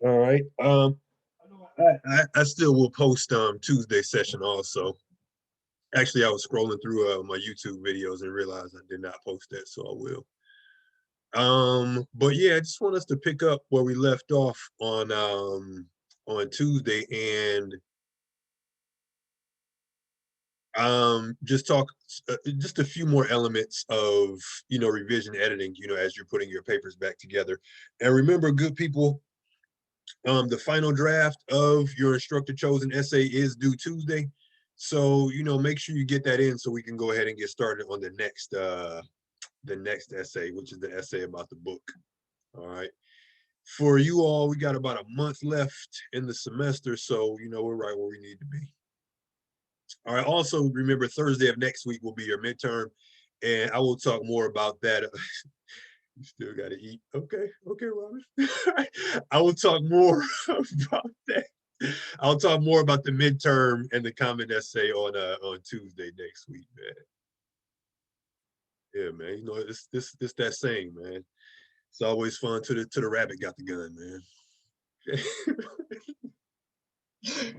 All right. I still will post Tuesday session also. Actually, I was scrolling through my YouTube videos and realized I did not post that, so I will. But yeah, I just want us to pick up where we left off on Tuesday and just talk just a few more elements of revision editing, as you're putting your papers back together. And remember, good people, the final draft of your instructor chosen essay is due Tuesday. So, make sure you get that in so we can go ahead and get started on the next essay, which is the essay about the book. All right. For you all, we got about a month left in the semester, so we're right where we need to be. All right. Also, remember Thursday of next week will be your midterm, and I will talk more about that. You still got to eat. Okay. Okay, Robert. I will talk more about that. I'll talk more about the midterm and the comment essay on Tuesday next week, man. Yeah, man. It's this that saying, man. It's always fun to the rabbit got the gun, man. Yeah,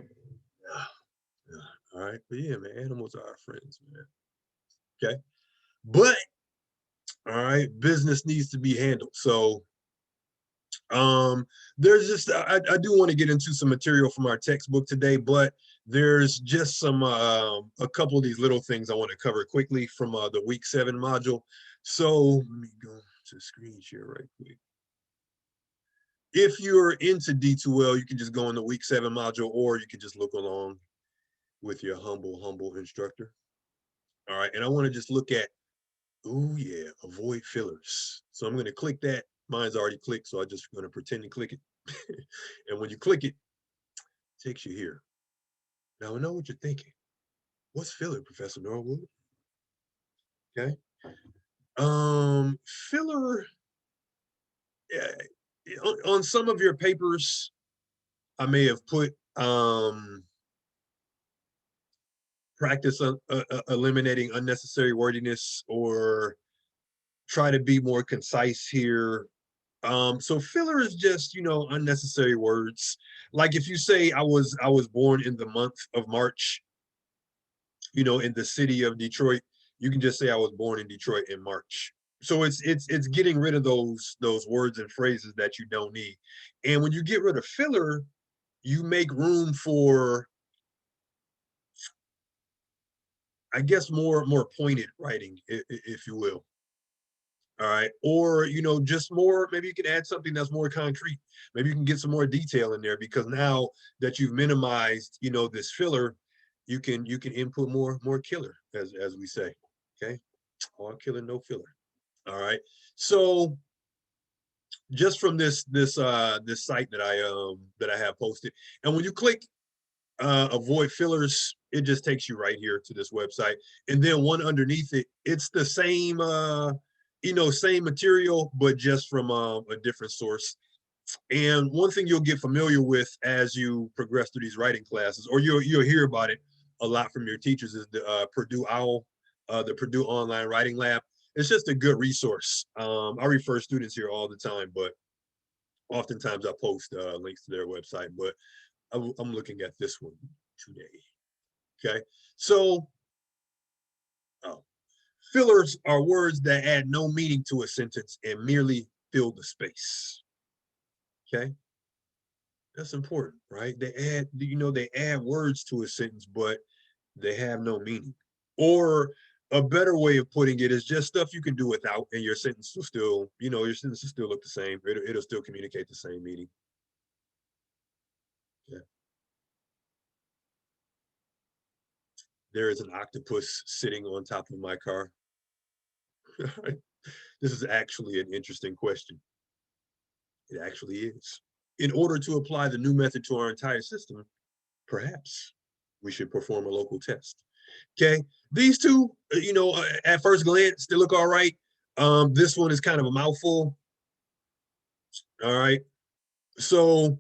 yeah. All right, but yeah, man. Animals are our friends, man. Okay, but all right, business needs to be handled. So there's just I do want to get into some material from our textbook today, but there's just some a couple of these little things I want to cover quickly from the week 7 module. So let me go to screen share right quick. If you're into D2L, you can just go in the week 7 module, or you can just look along with your humble instructor. All right, and I want to just look at, oh yeah, avoid fillers. So I'm going to click that. Mine's already clicked, so I'm just going to pretend to click it. And when you click it, it takes you here. Now I know what you're thinking. What's filler, Professor Norwood? Okay. Filler, yeah, on some of your papers, I may have put practice eliminating unnecessary wordiness, or try to be more concise here. So filler is just, unnecessary words. Like if you say I was born in the month of March, in the city of Detroit, you can just say I was born in Detroit in March. So it's getting rid of those words and phrases that you don't need. And when you get rid of filler, you make room for, I guess, more pointed writing, if you will. All right. Or, just more, maybe you can add something that's more concrete. Maybe you can get some more detail in there, because now that you've minimized, this filler, you can input more killer, as we say. Okay. All killer, no filler. All right. So just from this site that I have posted, and when you click avoid fillers, it just takes you right here to this website. And then one underneath it, it's the same same material, but just from a different source. And one thing you'll get familiar with as you progress through these writing classes, or you'll hear about it a lot from your teachers, is the Purdue OWL, the Purdue Online Writing Lab. It's just a good resource. I refer students here all the time, but oftentimes I post links to their website. But I'm looking at this one today. Okay, so oh, fillers are words that add no meaning to a sentence and merely fill the space. Okay, that's important, right? They add words to a sentence, but they have no meaning. Or a better way of putting it is just stuff you can do without, and your sentence will still, your sentence will still look the same. It'll still communicate the same meaning. Yeah. There is an octopus sitting on top of my car. This is actually an interesting question. It actually is. In order to apply the new method to our entire system, perhaps we should perform a local test. Okay. These two, at first glance, they look all right. This one is kind of a mouthful. All right. So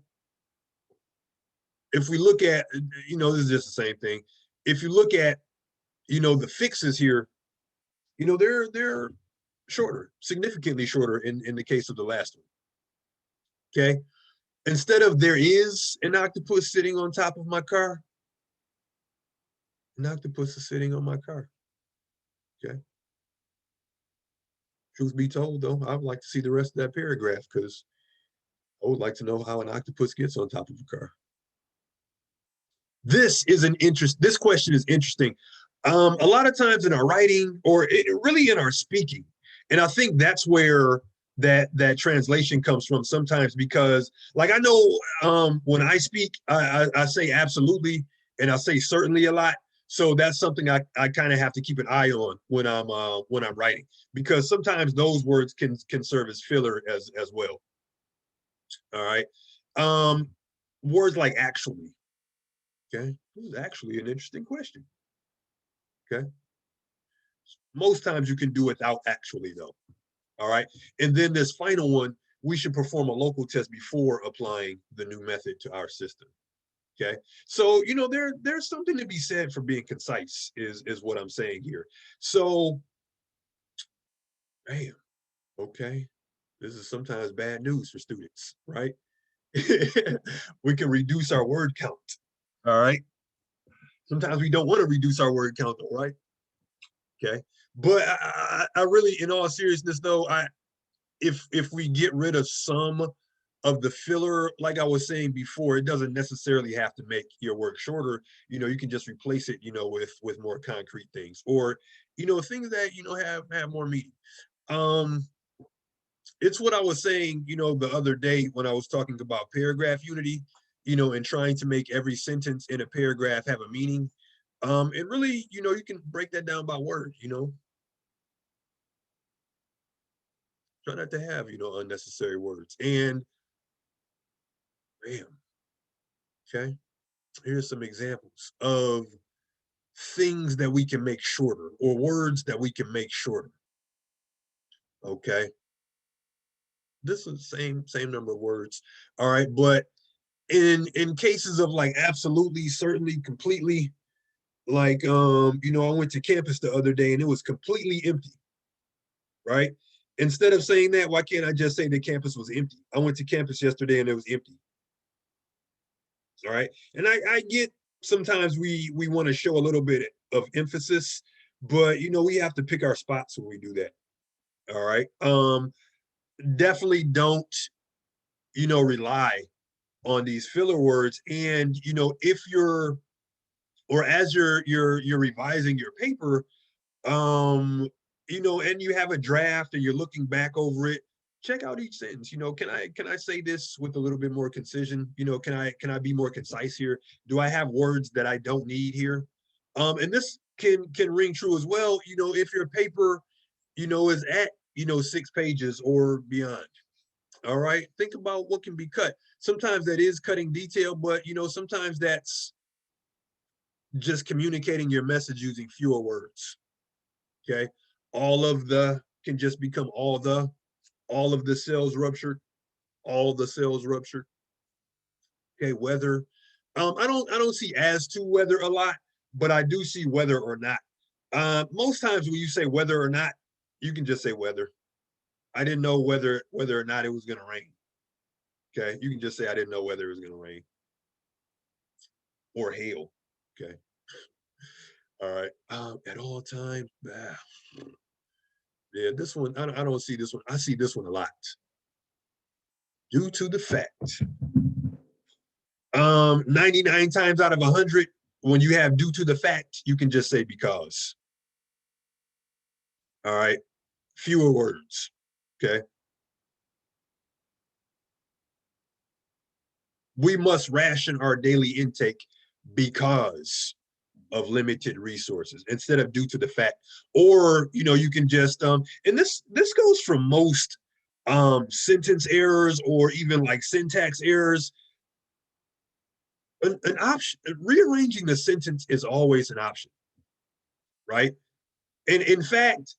if we look at, this is just the same thing. If you look at, the fixes here, they're shorter, significantly shorter in the case of the last one. Okay. Instead of there is an octopus sitting on top of my car, an octopus is sitting on my car. Okay. Truth be told, though, I would like to see the rest of that paragraph because I would like to know how an octopus gets on top of a car. This question is interesting. A lot of times in our writing or really in our speaking, and I think that's where that translation comes from sometimes because like I know when I speak, I say absolutely and I say certainly a lot. So that's something I kind of have to keep an eye on when I'm writing because sometimes those words can serve as filler as well. All right. Um, Words like actually. Okay. This is actually an interesting question. Okay. Most times you can do without actually, though. All right. And then this final one, we should perform a local test before applying the new method to our system. Okay. So, there's something to be said for being concise, is what I'm saying here. So, bam, okay. This is sometimes bad news for students, right? We can reduce our word count. All right. Sometimes we don't want to reduce our word count, though, right? Okay. But I really, in all seriousness, though, if we get rid of some of the filler, like I was saying before, it doesn't necessarily have to make your work shorter. You can just replace it, with more concrete things or, things that have more meaning. Um, it's what I was saying, the other day when I was talking about paragraph unity, and trying to make every sentence in a paragraph have a meaning. And really, you can break that down by word, try not to have, unnecessary words. And bam, okay, here's some examples of things that we can make shorter or words that we can make shorter. Okay. This is the same number of words. All right. But in cases of like absolutely, certainly, completely, like I went to campus the other day and it was completely empty, right? Instead of saying that, why can't I just say the campus was empty? I went to campus yesterday and it was empty. All right. And I get sometimes we want to show a little bit of emphasis, but we have to pick our spots when we do that. All right. Definitely don't, rely on these filler words. And if you're or as you're revising your paper, and you have a draft and you're looking back over it, check out each sentence. Can I say this with a little bit more concision? Can I be more concise here? Do I have words that I don't need here? And this can ring true as well, if your paper, is at 6 pages or beyond. All right. Think about what can be cut. Sometimes that is cutting detail, but sometimes that's just communicating your message using fewer words. Okay. All of the can just become all of the cells ruptured, all the cells ruptured. Okay, weather. I don't see as to whether a lot, but I do see whether or not. Most times when you say whether or not, you can just say weather. I didn't know whether or not it was gonna rain. Okay, you can just say I didn't know whether it was gonna rain or hail. Okay, all right. At all times, yeah, this one I don't see this one. I see this one a lot. Due to the fact 99 times out of 100, when you have due to the fact, you can just say because. All right. Fewer words. Okay. We must ration our daily intake because of limited resources instead of due to the fact. Or, you can just and this goes for most sentence errors or even like syntax errors. An option, rearranging the sentence is always an option, right? And in fact,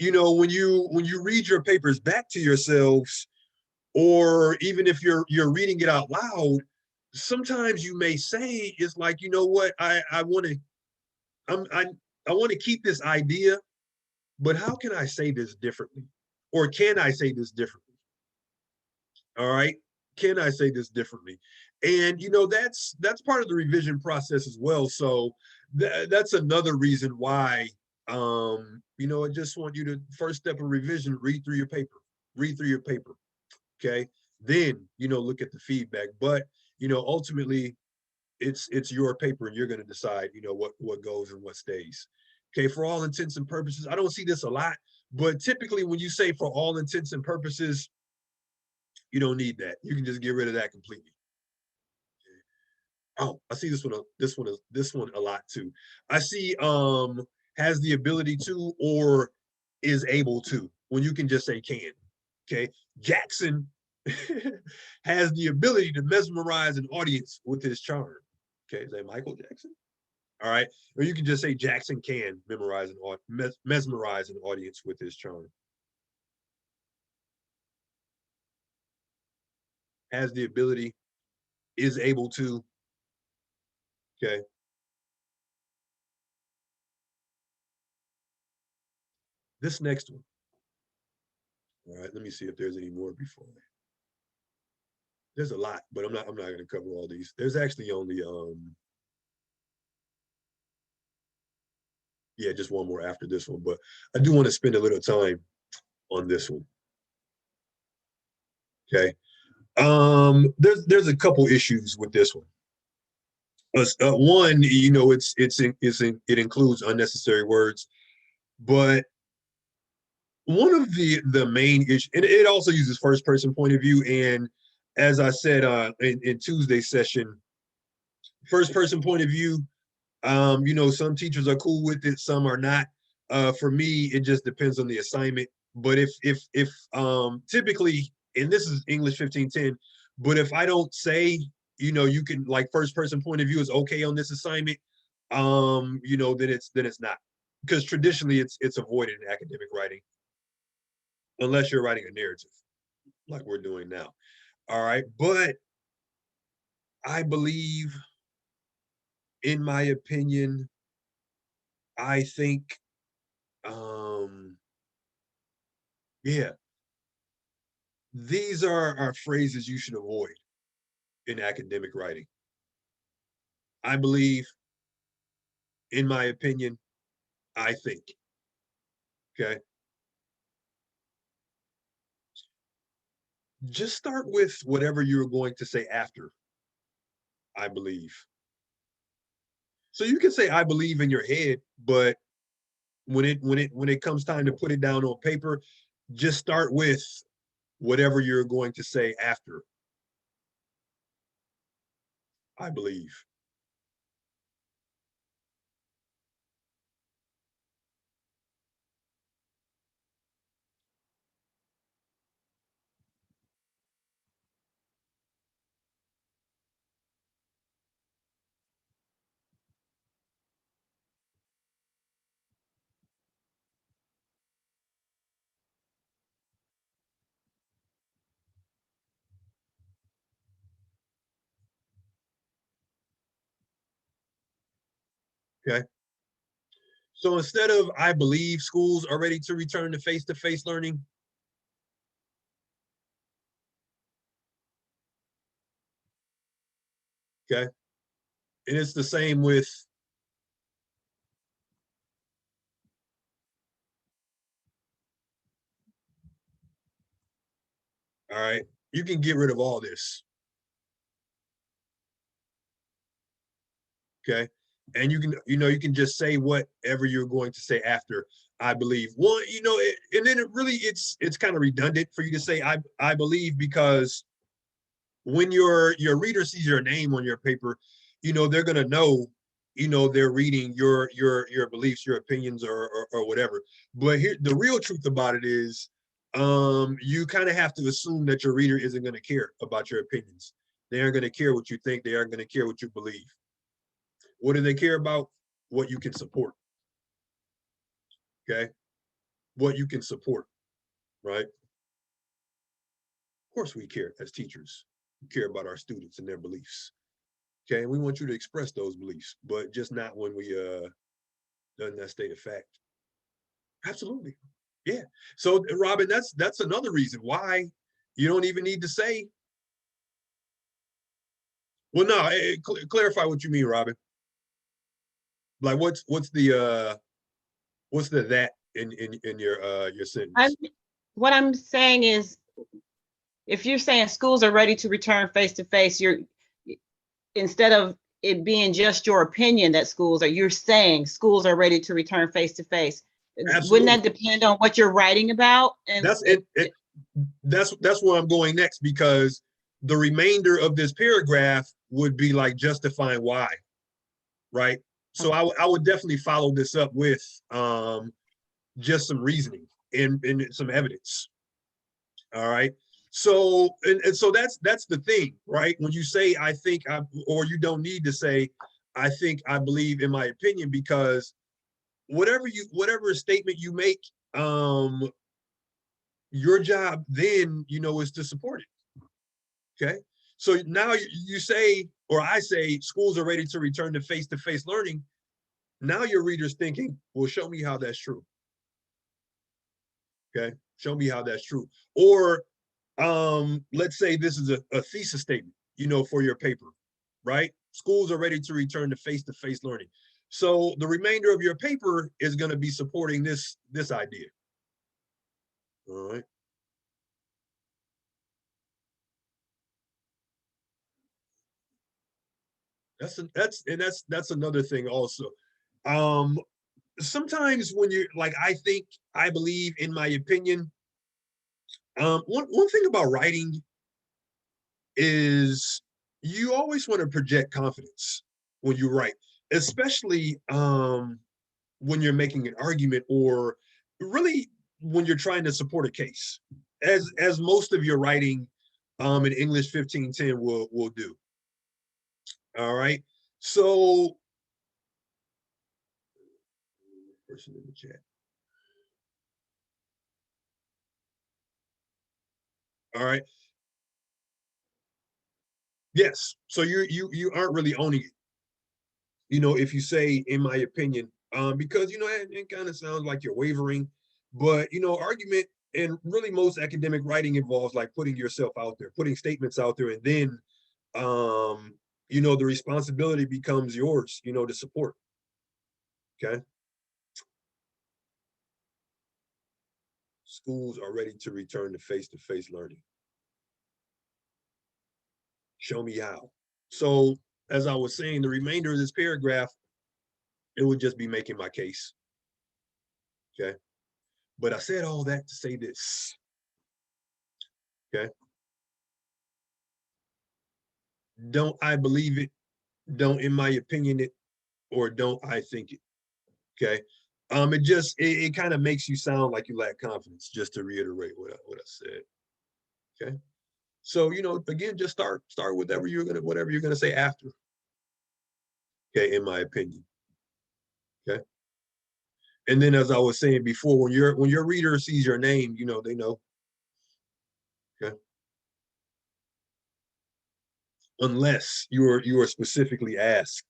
when you read your papers back to yourselves, or even if you're reading it out loud, sometimes you may say it's like, what, I want to I want to keep this idea, but how can I say this differently? Or can I say this differently? All right. can I say this differently? And that's part of the revision process as well. So that's another reason why I just want you to, first step of revision, read through your paper. Read through your paper. Okay. Then, look at the feedback. But ultimately it's your paper and you're going to decide, what goes and what stays. Okay, for all intents and purposes, I don't see this a lot, but typically when you say for all intents and purposes, you don't need that. You can just get rid of that completely. Oh, I see this one a lot too. I see has the ability to or is able to, when you can just say can. Okay. Jackson has the ability to mesmerize an audience with his charm. Okay, is that Michael Jackson? All right. Or you can just say Jackson can mesmerize an audience with his charm. Has the ability, is able to. Okay. This next one. All right. Let me see if there's any more before. There's a lot, but I'm not going to cover all these. There's actually only yeah, just one more after this one, but I do want to spend a little time on this one. Okay. There's a couple issues with this one. One, it includes unnecessary words, but one of the main issues, and it also uses first person point of view. And as I said in Tuesday's session, first person point of view, some teachers are cool with it, some are not. For me, it just depends on the assignment. But if typically, and this is English 1510, but if I don't say, you can, like, first person point of view is okay on this assignment, then it's not. Because traditionally it's avoided in academic writing, unless you're writing a narrative like we're doing now. All right. But I believe, in my opinion, I think, yeah, these are phrases you should avoid in academic writing. I believe, in my opinion, I think. Okay. Just start with whatever you're going to say after I believe. So you can say I believe in your head, but when it comes time to put it down on paper, just start with whatever you're going to say after I believe. Okay. So instead of I believe schools are ready to return to face learning, okay. And it's the same with, all right, you can get rid of all this. Okay. And you can just say whatever you're going to say after I believe. One, and then it's kind of redundant for you to say I believe, because when your reader sees your name on your paper, they're gonna know, they're reading your beliefs, your opinions, or whatever. But here, the real truth about it is, you kind of have to assume that your reader isn't gonna care about your opinions. They aren't gonna care what you think. They aren't gonna care what you believe. What do they care about? What you can support. Okay, what you can support. Right. Of course, we care as teachers. We care about our students and their beliefs. Okay, and we want you to express those beliefs, but just not when we done that state of fact. Absolutely. Yeah. So Robin, that's another reason why you don't even need to say Well, no, clarify what you mean, Robin. Like, what's the that in your I'm sentence? what I'm saying is, if you're saying schools are ready to return face to face, you're, instead of it being just your opinion that schools are, you're saying schools are ready to return face to face. Wouldn't Absolutely. that depend on what you're writing about? And That's it, that's where I'm going next, because the remainder of this paragraph would be like justifying why, right? So I would definitely follow this up with just some reasoning and some evidence. All right. So and so that's the thing, right? When you say I think I, or you don't need to say I think I believe in my opinion, because whatever statement you make, your job then, is to support it. Okay. So now you say, or I say, schools are ready to return to face-to-face learning. Now your reader's thinking, well, show me how that's true. Okay. Show me how that's true. Or let's say this is a thesis statement, for your paper, right? Schools are ready to return to face-to-face learning. So the remainder of your paper is going to be supporting this idea. All right. That's another thing also. Um, Sometimes when you're like, I think, I believe, in my opinion. One thing about writing is you always want to project confidence when you write, especially when you're making an argument, or really when you're trying to support a case, as most of your writing in English 1510 will do. All right. So, person in the chat. All right. Yes. So you aren't really owning it. If you say, in my opinion, because it kind of sounds like you're wavering, but argument and really most academic writing involves like putting yourself out there, putting statements out there, and then the responsibility becomes yours, to support. Okay. Schools are ready to return to face learning. Show me how. So, as I was saying, the remainder of this paragraph, it would just be making my case. Okay. But I said all that to say this. Okay. Don't I believe it? Don't, in my opinion, it, or don't I think it? Okay. It kind of makes you sound like you lack confidence, just to reiterate what I said. Okay. So, again, just start with whatever you're gonna say after. Okay, in my opinion. Okay. And then, as I was saying before, when your reader sees your name, they know. Okay. Unless you are specifically asked,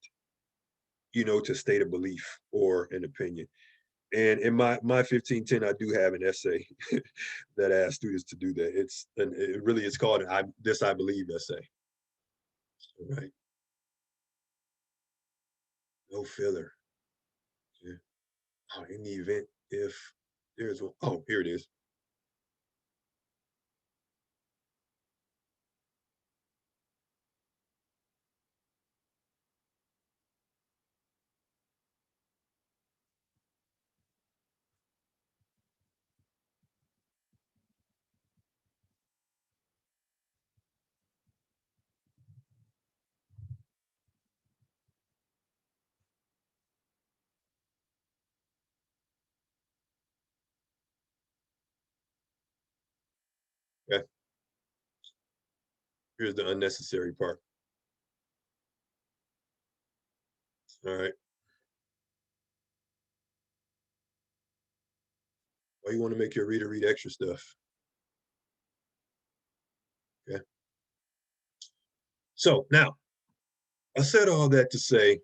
to state a belief or an opinion. And in my 1510, I do have an essay that asks students to do that. It's called an I believe essay. All right. No filler. Yeah. Oh, in the event if there's one. Oh, here it is. Okay. Here's the unnecessary part. All right. Why you want to make your reader read extra stuff? Okay. So now I said all that to say,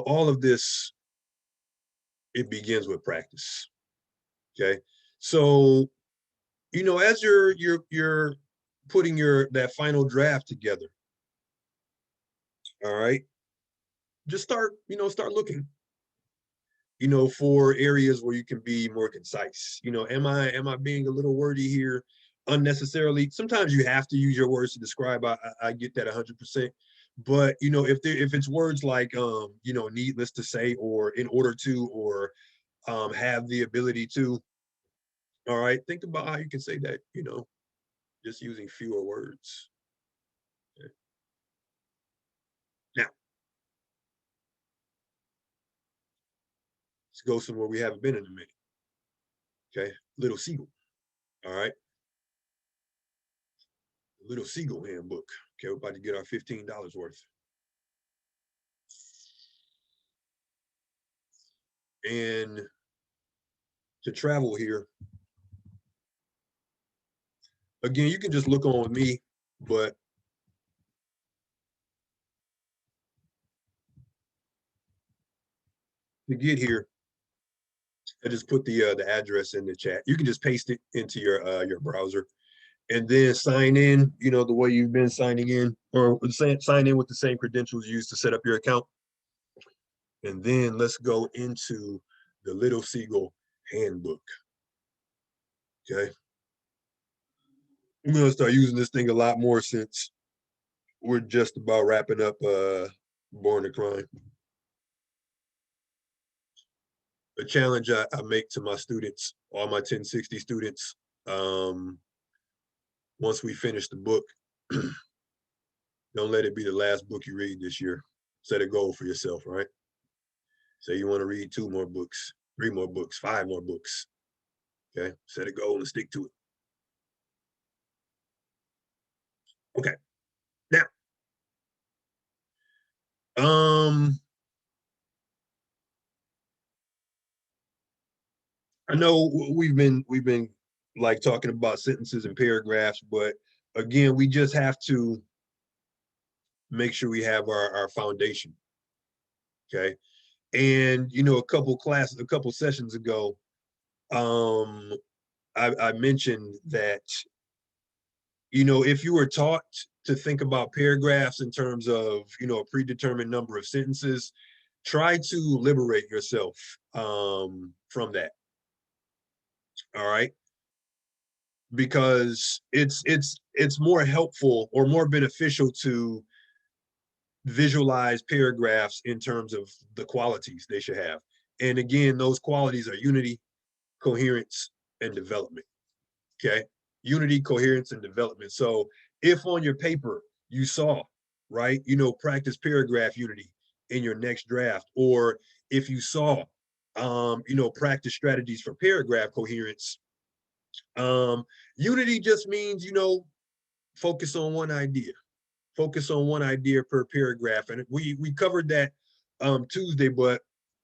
all of this, it begins with practice. Okay. So, as you're putting that final draft together, All right. Just start looking, for areas where you can be more concise. Am I being a little wordy here unnecessarily? Sometimes you have to use your words to describe. I get that 100%. But if it's words like needless to say, or in order to, or have the ability to, all right, think about how you can say that, just using fewer words. Okay. Now, let's go somewhere we haven't been in a minute. Okay. Little Seagull. All right. Little Seagull handbook. Okay, we're about to get our $15 worth. And to travel here, again, you can just look on me, but to get here, I just put the address in the chat. You can just paste it into your browser and then sign in, the way you've been signing in, or sign in with the same credentials used to set up your account. And then let's go into the Little Seagull handbook. Okay. I'm gonna start using this thing a lot more since we're just about wrapping up Born to Crime. A challenge I make to my students, all my 1060 students, um, once we finish the book, don't let it be the last book you read this year. Set a goal for yourself, right? Say you want to read 2 more books, 3 more books, 5 more books. Okay. Set a goal and stick to it. Okay. Now, um, I know we've been like talking about sentences and paragraphs, but again, we just have to make sure we have our foundation. Okay. And a couple sessions ago, um, I mentioned that if you were taught to think about paragraphs in terms of a predetermined number of sentences, try to liberate yourself from that. All right, because it's more helpful or more beneficial to visualize paragraphs in terms of the qualities they should have. And again, those qualities are unity, coherence, and development. Okay. Unity, coherence, and development. So if on your paper you saw, right, practice paragraph unity in your next draft, or if you saw, practice strategies for paragraph coherence, um, unity just means, focus on one idea. Focus on one idea per paragraph. And we covered that Tuesday, but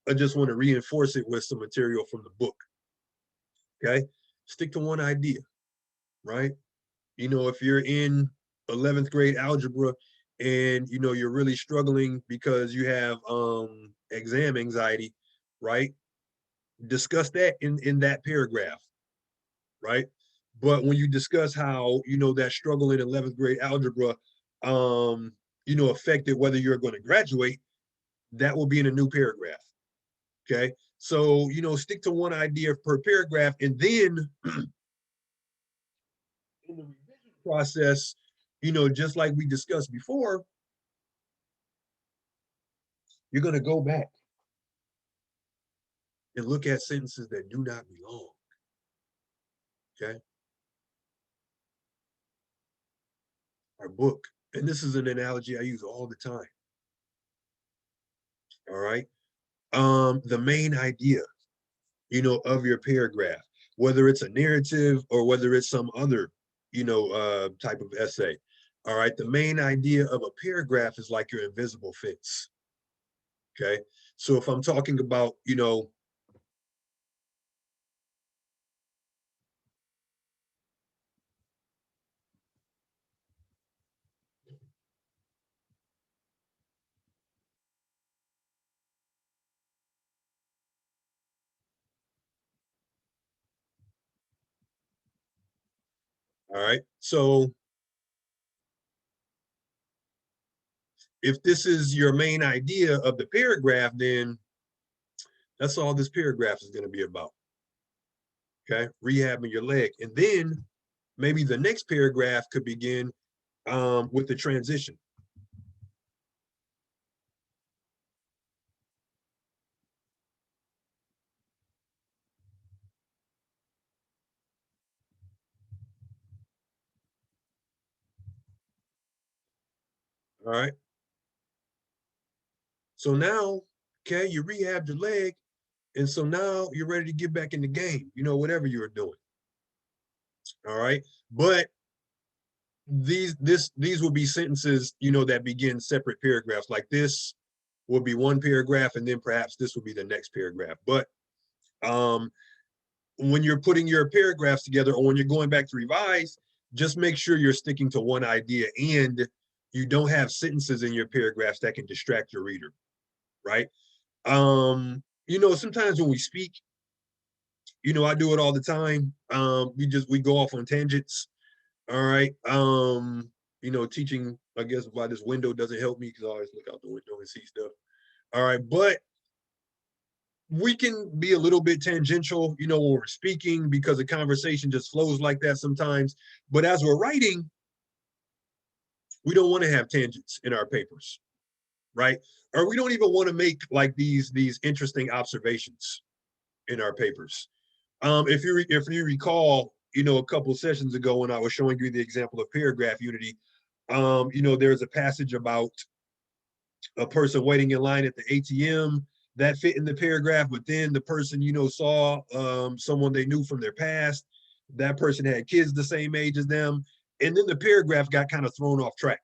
I just want to reinforce it with some material from the book. Okay. Stick to one idea, right? If you're in 11th grade algebra and you're really struggling because you have exam anxiety, right? Discuss that in that paragraph, right? But when you discuss how that struggle in 11th grade algebra affected whether you're going to graduate, that will be in a new paragraph. Okay. So, stick to one idea per paragraph, and then in the revision process, just like we discussed before, you're going to go back and look at sentences that do not belong. Okay. Our book, and this is an analogy I use all the time. All right. The main idea, of your paragraph, whether it's a narrative or whether it's some other, type of essay. All right. The main idea of a paragraph is like your invisible fence. Okay. So if I'm talking about, all right. So if this is your main idea of the paragraph, then that's all this paragraph is going to be about. Okay, rehabbing your leg. And then maybe the next paragraph could begin with the transition. All right. So now, okay, you rehabbed your leg. And so now you're ready to get back in the game, whatever you were doing. All right. But these will be sentences, that begin separate paragraphs. Like this will be one paragraph, and then perhaps this will be the next paragraph. But um, when you're putting your paragraphs together or when you're going back to revise, just make sure you're sticking to one idea and you don't have sentences in your paragraphs that can distract your reader, right? Sometimes when we speak, I do it all the time. We go off on tangents. All right. Teaching, I guess, by this window doesn't help me because I always look out the window and see stuff. All right, but we can be a little bit tangential, when we're speaking because the conversation just flows like that sometimes. But as we're writing, we don't want to have tangents in our papers, right? Or we don't even want to make like these interesting observations in our papers. If you recall, a couple sessions ago when I was showing you the example of paragraph unity, there's a passage about a person waiting in line at the ATM that fit in the paragraph, but then the person, saw someone they knew from their past. That person had kids the same age as them. And then the paragraph got kind of thrown off track.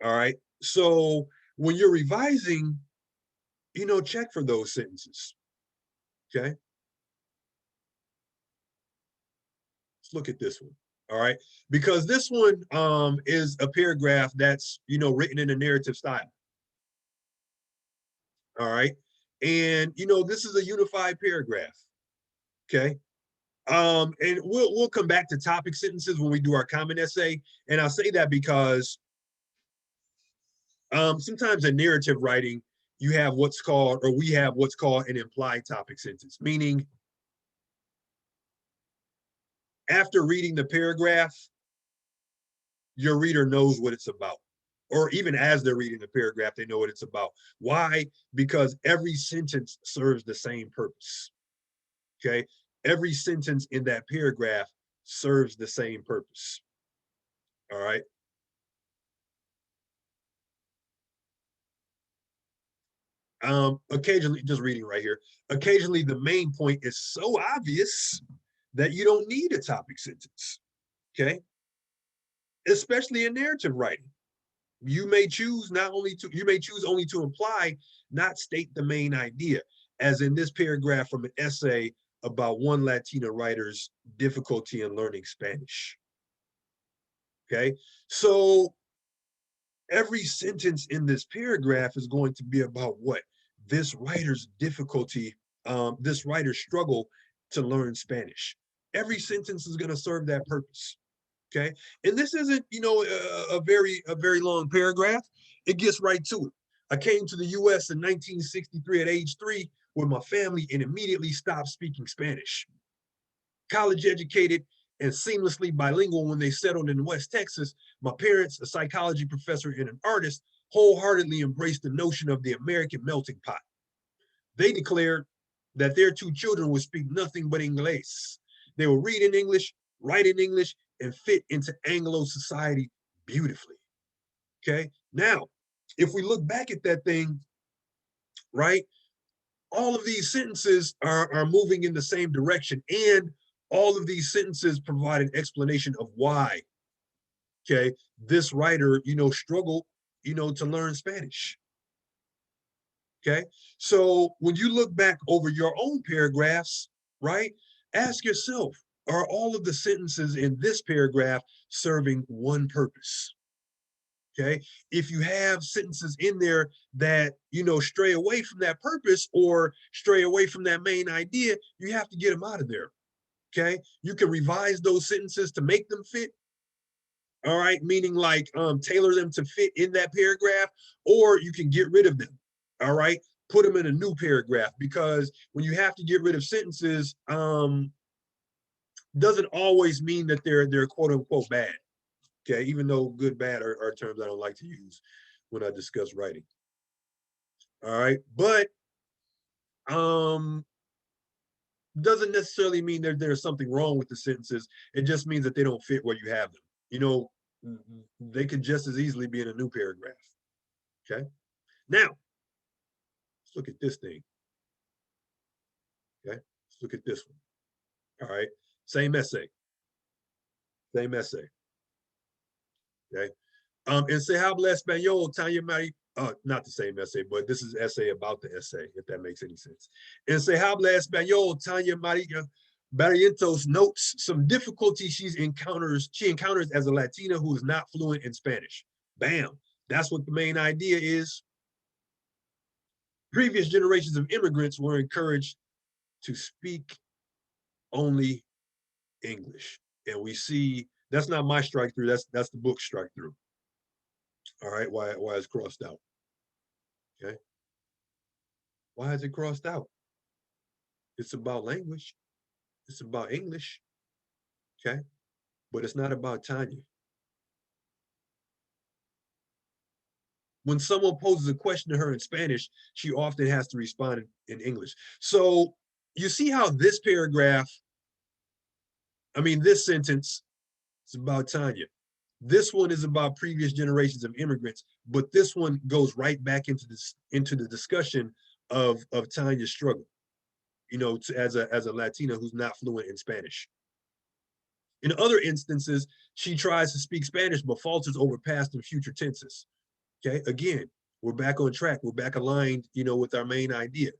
All right. So when you're revising, check for those sentences. Okay. Let's look at this one. All right. Because this one is a paragraph that's, written in a narrative style. All right. And, this is a unified paragraph. Okay. And we'll come back to topic sentences when we do our common essay. And I'll say that because sometimes in narrative writing, we have what's called an implied topic sentence, meaning after reading the paragraph, your reader knows what it's about. Or even as they're reading the paragraph, they know what it's about. Why? Because every sentence serves the same purpose. Okay. Every sentence in that paragraph serves the same purpose. All right. Occasionally, just reading right here, occasionally the main point is so obvious that you don't need a topic sentence. Okay. Especially in narrative writing. You may choose only to imply, not state the main idea, as in this paragraph from an essay about one Latina writer's difficulty in learning Spanish. Okay. So every sentence in this paragraph is going to be about what this writer's difficulty, this writer's struggle to learn Spanish. Every sentence is going to serve that purpose. Okay. And this isn't, a very long paragraph. It gets right to it. I came to the US in 1963 at age 3 with my family and immediately stopped speaking Spanish. College educated and seamlessly bilingual when they settled in West Texas, my parents, a psychology professor and an artist, wholeheartedly embraced the notion of the American melting pot. They declared that their 2 children would speak nothing but English. They will read in English, write in English, and fit into Anglo society beautifully. Okay. Now, if we look back at that thing, right, all of these sentences are moving in the same direction, and all of these sentences provide an explanation of why, okay, this writer, struggled, to learn Spanish. Okay. So when you look back over your own paragraphs, right, ask yourself, are all of the sentences in this paragraph serving one purpose? Okay. If you have sentences in there that, stray away from that purpose or stray away from that main idea, you have to get them out of there. Okay. You can revise those sentences to make them fit. All right, meaning like tailor them to fit in that paragraph, or you can get rid of them. All right, put them in a new paragraph, because when you have to get rid of sentences, doesn't always mean that they're quote unquote bad. Okay, even though good, bad are terms I don't like to use when I discuss writing. All right, but um doesn't necessarily mean that there's something wrong with the sentences. It just means that they don't fit where you have them. You know, they could just as easily be in a new paragraph. Okay. Now, let's look at this thing. Okay. Let's look at this one. All right. Same essay. Same essay. Okay. En se habla español, Tanya Mari. Not the same essay, but this is essay about the essay, if that makes any sense. En se habla español, Tanya Maria Barrientos notes some difficulties she encounters as a Latina who is not fluent in Spanish. Bam. That's what the main idea is. Previous generations of immigrants were encouraged to speak only English. And we see that's not my strike through, that's the book strike through. All right, why it's crossed out. Okay. Why is it crossed out? It's about language. It's about English. Okay. But it's not about Tanya. When someone poses a question to her in Spanish, she often has to respond in English. So you see how this paragraph, this sentence is about Tanya. This one is about previous generations of immigrants, but this one goes right back into the discussion of Tanya's struggle, as a Latina who's not fluent in Spanish. In other instances, she tries to speak Spanish but falters over past and future tenses. Okay, again, we're back on track. We're back aligned, with our main idea.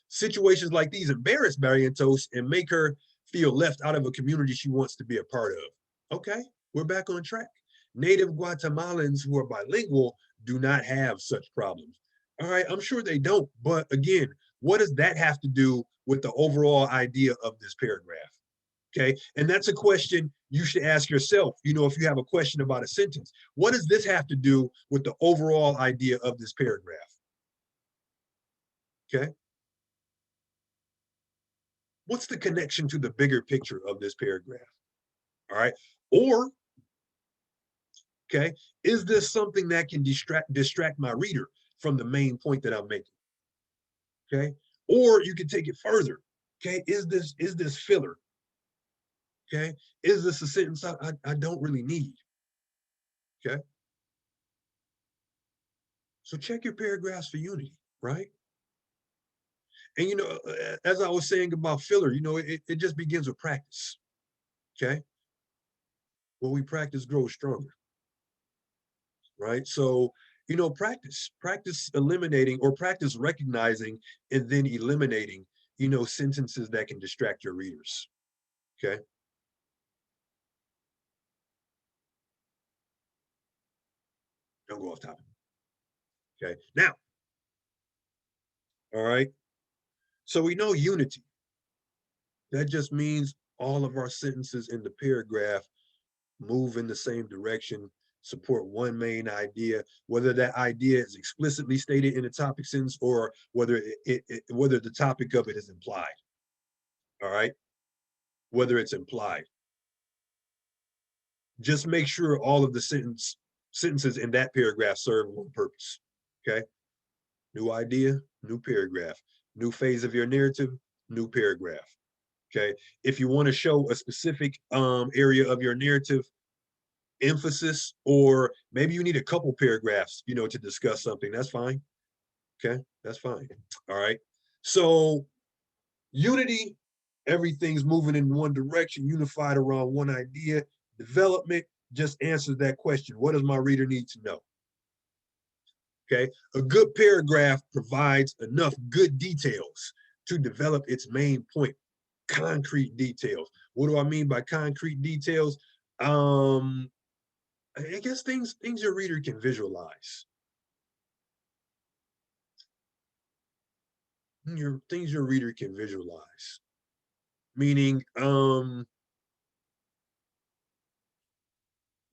Situations like these embarrass Barrientos and make her feel left out of a community she wants to be a part of. Okay, we're back on track. Native Guatemalans who are bilingual do not have such problems. All right, I'm sure they don't. But again, what does that have to do with the overall idea of this paragraph? Okay. And that's a question you should ask yourself, if you have a question about a sentence. What does this have to do with the overall idea of this paragraph? Okay. What's the connection to the bigger picture of this paragraph? All right. Or, okay, is this something that can distract my reader from the main point that I'm making? Okay. Or you can take it further. Okay. Is this filler? Okay. Is this a sentence I don't really need? Okay. So check your paragraphs for unity, right? And as I was saying about filler, it just begins with practice. Okay. What we practice grows stronger. Right. So, practice eliminating or practice recognizing and then eliminating, sentences that can distract your readers. Okay. Don't go off topic. Okay. Now, all right. So we know unity. That just means all of our sentences in the paragraph move in the same direction, support one main idea, whether that idea is explicitly stated in a topic sentence or whether whether the topic of it is implied. All right, whether it's implied. Just make sure all of the sentences in that paragraph serve one purpose. Okay, new idea, new paragraph, new phase of your narrative, new paragraph. Okay, if you want to show a specific area of your narrative emphasis, or maybe you need a couple paragraphs, to discuss something, that's fine. Okay, that's fine. All right. So unity, everything's moving in one direction, unified around one idea. Development just answers that question. What does my reader need to know? Okay. A good paragraph provides enough good details to develop its main point. Concrete details. What do I mean by concrete details? I guess things your reader can visualize. Things your reader can visualize. Meaning,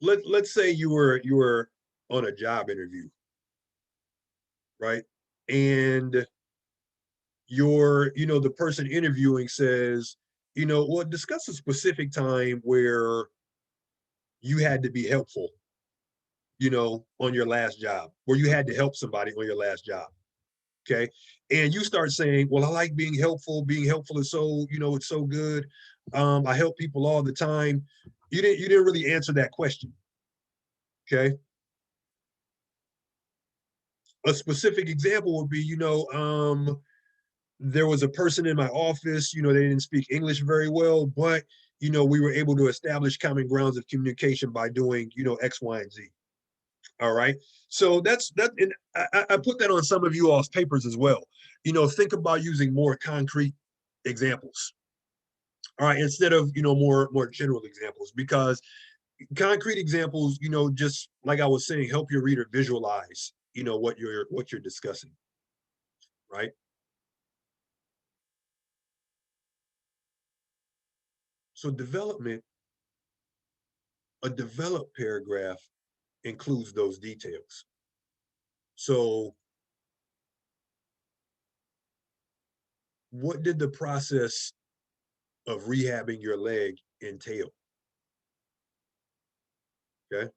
let's say you were on a job interview, right? And the person interviewing says, well, discuss a specific time where you had to be helpful, on your last job, where you had to help somebody on your last job. Okay. And you start saying, well, I like being helpful. Being helpful is so, it's so good. I help people all the time. You didn't really answer that question. Okay. A specific example would be, there was a person in my office, they didn't speak English very well, but we were able to establish common grounds of communication by doing, X, Y, and Z. All right. So that's that. And I put that on some of you all's papers as well. Think about using more concrete examples. All right. Instead of, more general examples, because concrete examples, just like I was saying, help your reader visualize, what you're discussing. Right. So a developed paragraph includes those details. So what did the process of rehabbing your leg entail? Okay.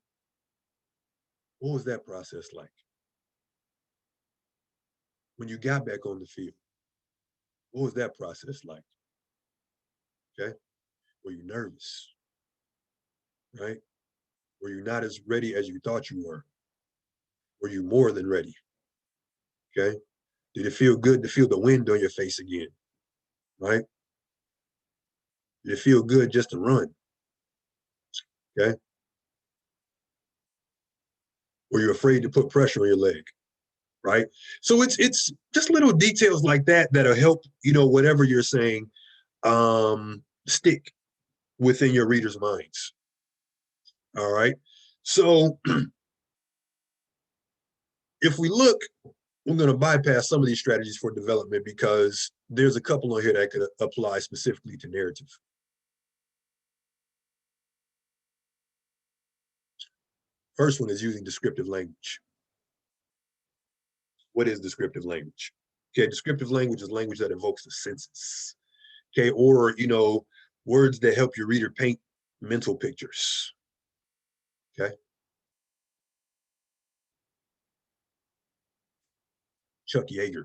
What was that process like? When you got back on the field, what was that process like? Okay. Were you nervous? Right? Were you not as ready as you thought you were? Were you more than ready? Okay. Did it feel good to feel the wind on your face again? Right? Did it feel good just to run? Okay. Were you afraid to put pressure on your leg? Right? So it's just little details like that that'll help, whatever you're saying, stick within your readers' minds. All right. So if we look, we're going to bypass some of these strategies for development because there's a couple on here that could apply specifically to narrative. First one is using descriptive language. What is descriptive language? Okay, descriptive language is language that evokes the senses. Okay, or words that help your reader paint mental pictures. Okay. Chuck Yeager.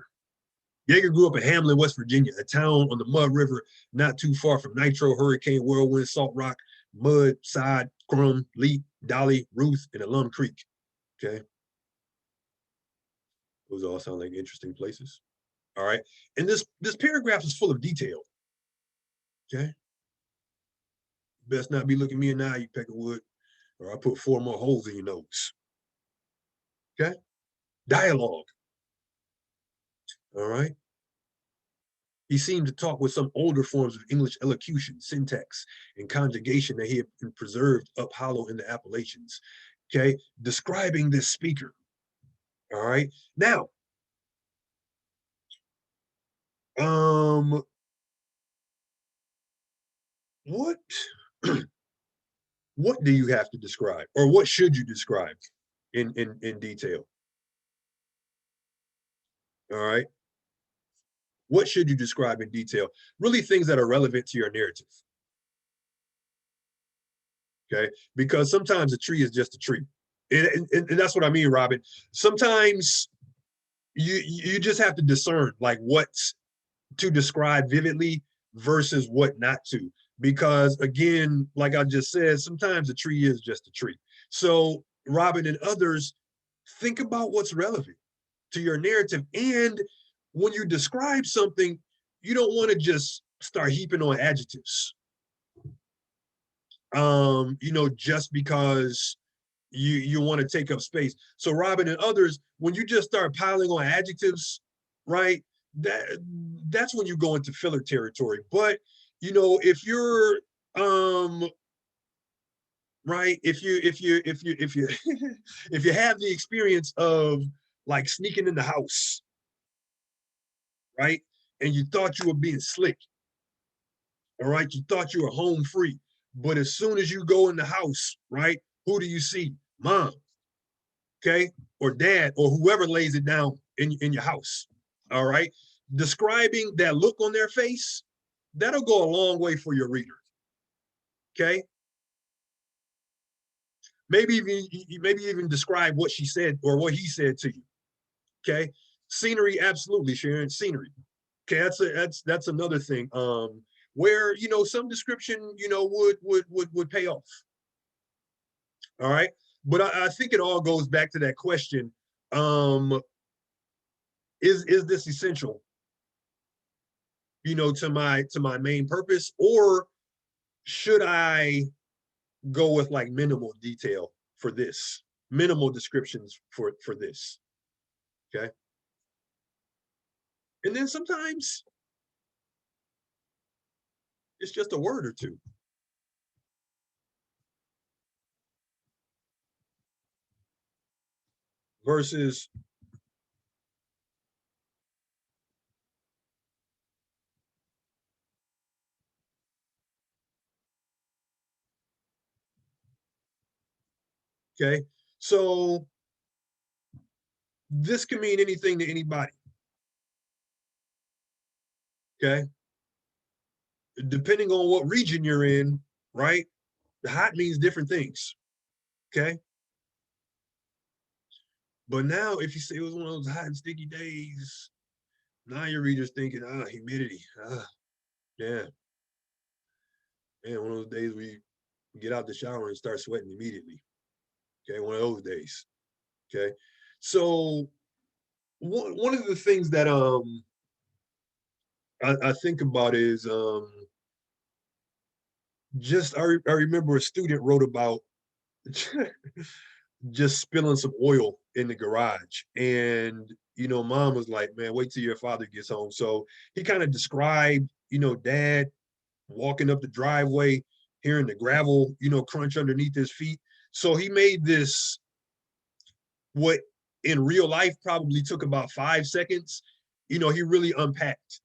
Yeager grew up in Hamlin, West Virginia, a town on the Mud River, not too far from Nitro, Hurricane, Whirlwind, Salt Rock, Mud, Side, Crum, Leap, Dolly, Ruth, and Alum Creek. Okay. Those all sound like interesting places. All right. And this paragraph is full of detail. Okay. Best not be looking me in the eye, you peck of wood, or I'll put 4 more holes in your nose. Okay. Dialogue. All right. He seemed to talk with some older forms of English elocution, syntax, and conjugation that he had preserved up hollow in the Appalachians. Okay. Describing this speaker. All right. Now, um, what what do you have to describe, or what should you describe in detail? All right. What should you describe in detail? Really, things that are relevant to your narrative. Okay, because sometimes a tree is just a tree, and that's what I mean, Robin. Sometimes you just have to discern like what to describe vividly versus what not to, because again, like I just said, sometimes a tree is just a tree. So Robin and others, think about what's relevant to your narrative, and when you describe something, you don't want to just start heaping on adjectives, just because you want to take up space. So Robin and others, when you just start piling on adjectives, right, that's when you go into filler territory. But if you're right, if you if you have the experience of like sneaking in the house, right, and you thought you were being slick, all right, you thought you were home free, but as soon as you go in the house, right, Who do you see? Mom, okay, or dad, or whoever lays it down in your house. All right. Describing that look on their face, that'll go a long way for your reader. Okay. Maybe even describe what she said or what he said to you. Okay. Scenery, absolutely, Sharon. Scenery. Okay, that's another thing. Where some description would pay off. All right. But I think it all goes back to that question. Um, is this essential, to my main purpose, or should I go with like minimal detail for this, minimal descriptions for this? Okay. And then sometimes it's just a word or two. Versus, okay, so this can mean anything to anybody. Okay. Depending on what region you're in, right? Hot means different things. Okay. But now, if you say it was one of those hot and sticky days, now your reader's thinking, humidity. Yeah. Man, one of those days we get out the shower and start sweating immediately. Okay. One of those days. Okay. So one of the things that I think about is just I remember a student wrote about just spilling some oil in the garage. And, mom was like, man, wait till your father gets home. So he kind of described, dad walking up the driveway, hearing the gravel, crunch underneath his feet. So he made this, what in real life probably took about 5 seconds. He really unpacked,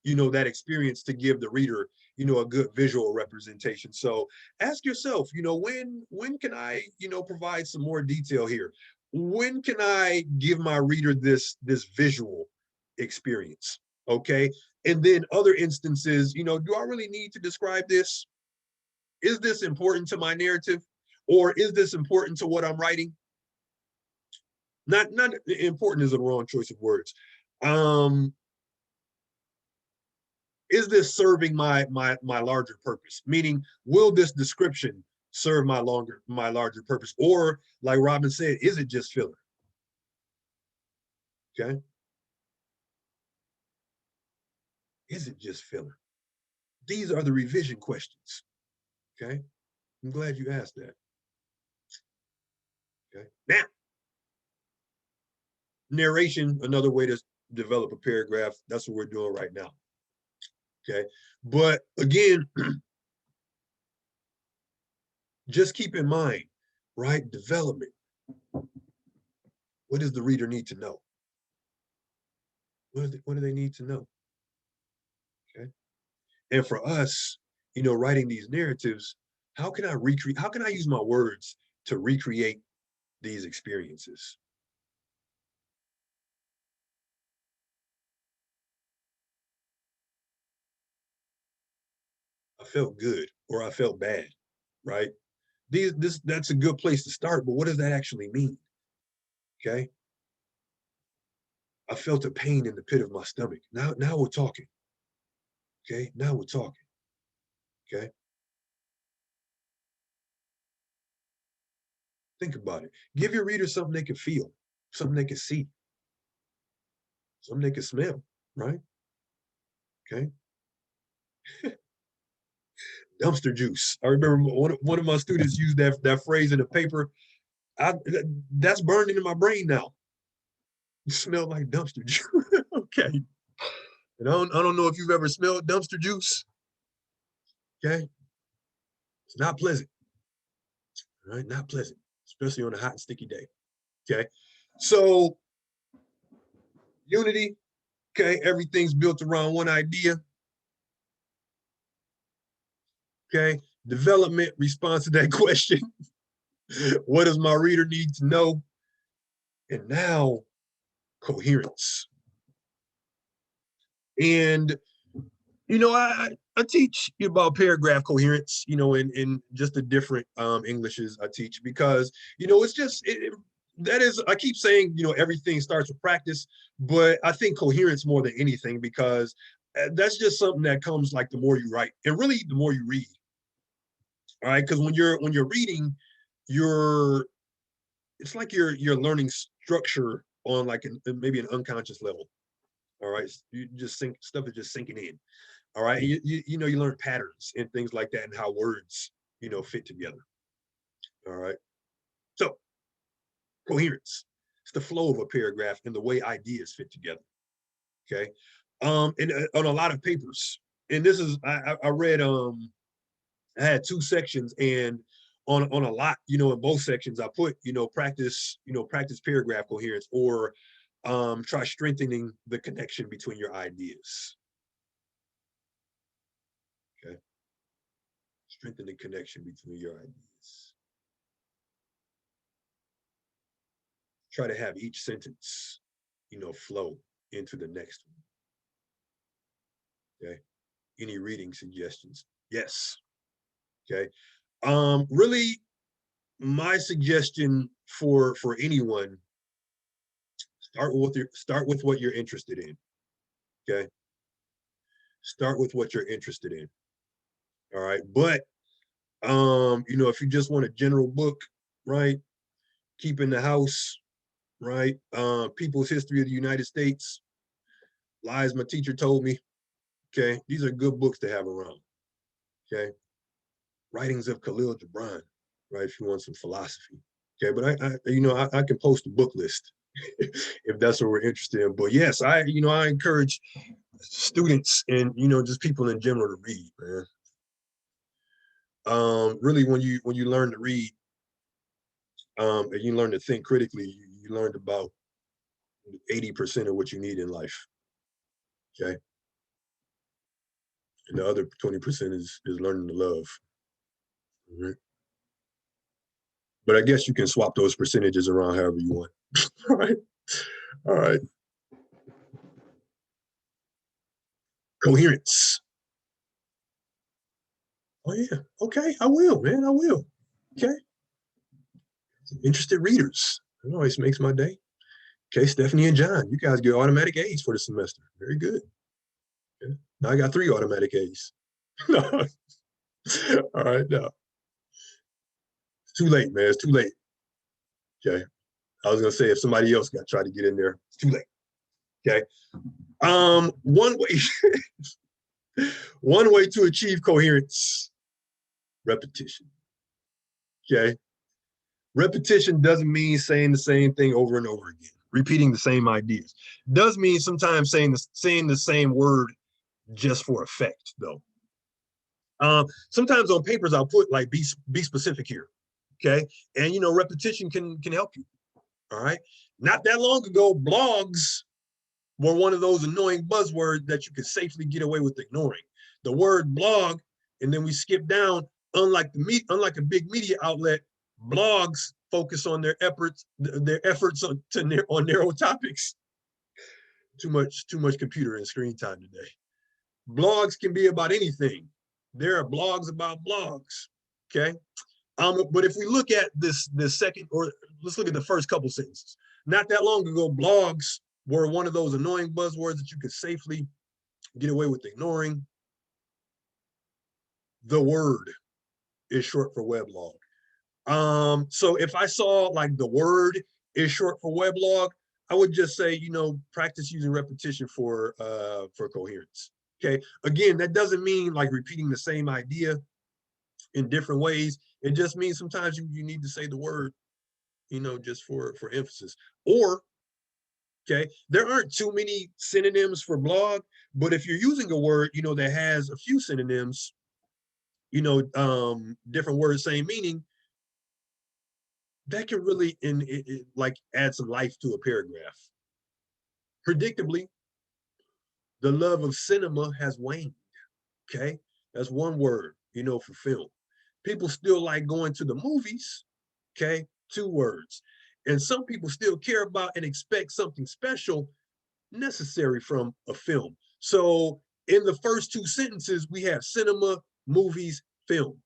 that experience to give the reader, a good visual representation. So ask yourself, when can I, provide some more detail here? When can I give my reader this visual experience? Okay. And then other instances, do I really need to describe this? Is this important to my narrative? Or is this important to what I'm writing? Not important is a wrong choice of words. Um, is this serving my larger purpose? Meaning, will this description serve my larger purpose? Or, like Robin said, is it just filler? Okay. Is it just filler? These are the revision questions. Okay. I'm glad you asked that. Okay. Now, narration, another way to develop a paragraph. That's what we're doing right now. Okay. But again, just keep in mind, right? Development. What does the reader need to know? What do they need to know? Okay. And for us, writing these narratives, how can I use my words to recreate these experiences? I felt good or I felt bad, right? That's a good place to start, but what does that actually mean? Okay. I felt a pain in the pit of my stomach. Now we're talking. Okay. Now we're talking. Okay. Think about it. Give your readers something they can feel, something they can see, something they can smell, right? Okay. Dumpster juice. I remember one of my students used that phrase in a paper. That's burned into my brain now. It smelled like dumpster juice. Okay. And I don't know if you've ever smelled dumpster juice. Okay. It's not pleasant. All right. Not pleasant, especially on a hot and sticky day. Okay. So unity. Okay. Everything's built around one idea. Okay. Development, response to that question. What does my reader need to know? And now, coherence. And I teach you about paragraph coherence, in just the different Englishes I teach, because it's just that is, I keep saying, everything starts with practice, but I think coherence more than anything, because that's just something that comes like the more you write and really the more you read. All right, because when you're reading, you're it's like you're learning structure on like maybe an unconscious level. All right, you just think stuff is just sinking in. All right, you learn patterns and things like that, and how words fit together. All right, so coherence, it's the flow of a paragraph and the way ideas fit together. Okay, and on a lot of papers, and this is I read I had two sections, and on a lot, in both sections I put practice paragraph coherence, or try strengthening the connection between your ideas. Okay, strengthen the connection between your ideas. Try to have each sentence flow into the next one. Okay, any reading suggestions? Yes. Okay, really, my suggestion for anyone, start with what you're interested in. Okay, start with what you're interested in. All right, but if you just want a general book, right, keep in the house, right, people's history of the United States, lies my teacher told me. Okay, these are good books to have around. Okay, writings of Khalil Gibran, right, if you want some philosophy. Okay, but I can post a book list if that's what we're interested in. But yes, I encourage students and just people in general to read, man. Really, when you learn to read, and you learn to think critically, you learned about 80% of what you need in life. Okay, and the other 20% is learning to love. Right? But I guess you can swap those percentages around however you want. All right, all right. Coherence. Oh yeah, okay, I will, man, I will. Okay, interested readers. It always makes my day. Okay, Stephanie and John, you guys get automatic A's for the semester. Very good. Okay. Now I got 3 automatic A's. All right, no. It's too late, man. It's too late. Okay. I was gonna say if somebody else got tried to get in there, it's too late. Okay. One way, one way to achieve coherence, repetition. Okay. Repetition doesn't mean saying the same thing over and over again, repeating the same ideas. Does mean sometimes saying the same word just for effect, though. Sometimes on papers I'll put like be specific here, okay? And repetition can help you. All right. Not that long ago, blogs were one of those annoying buzzwords that you could safely get away with ignoring. The word blog, and then we skip down. Unlike a big media outlet, blogs focus on their efforts on narrow topics. Too much computer and screen time today. Blogs can be about anything. There are blogs about blogs. Okay. But if we look at this second, or let's look at the first couple sentences. Not that long ago, blogs were one of those annoying buzzwords that you could safely get away with ignoring. The word is short for weblog. So if I saw like the word is short for weblog, I would just say, practice using repetition for coherence. Okay. Again, that doesn't mean like repeating the same idea in different ways. It just means sometimes you need to say the word, just for emphasis. Or, okay, there aren't too many synonyms for blog, but if you're using a word, that has a few synonyms, different words, same meaning, that can really like add some life to a paragraph. Predictably, the love of cinema has waned. Okay, that's one word, for film. People still like going to the movies, Okay, 2 words. And some people still care about and expect something special necessary from a film. So in the first 2 sentences, we have cinema, movies, film.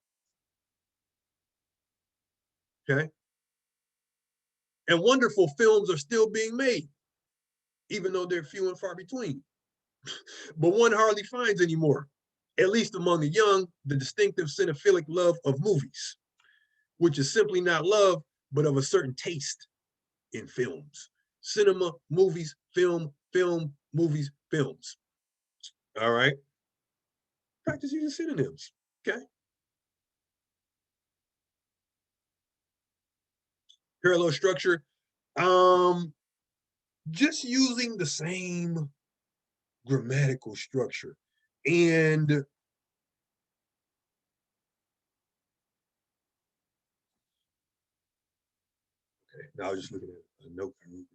Okay. And wonderful films are still being made, even though they're few and far between. But one hardly finds anymore, at least among the young, the distinctive cinephilic love of movies, which is simply not love, but of a certain taste in films. Cinema, movies, film, film, movies, films. All right. Practice using synonyms. Okay. Parallel structure. Um, just using the same grammatical structure. And okay, now I was just looking at a note I wrote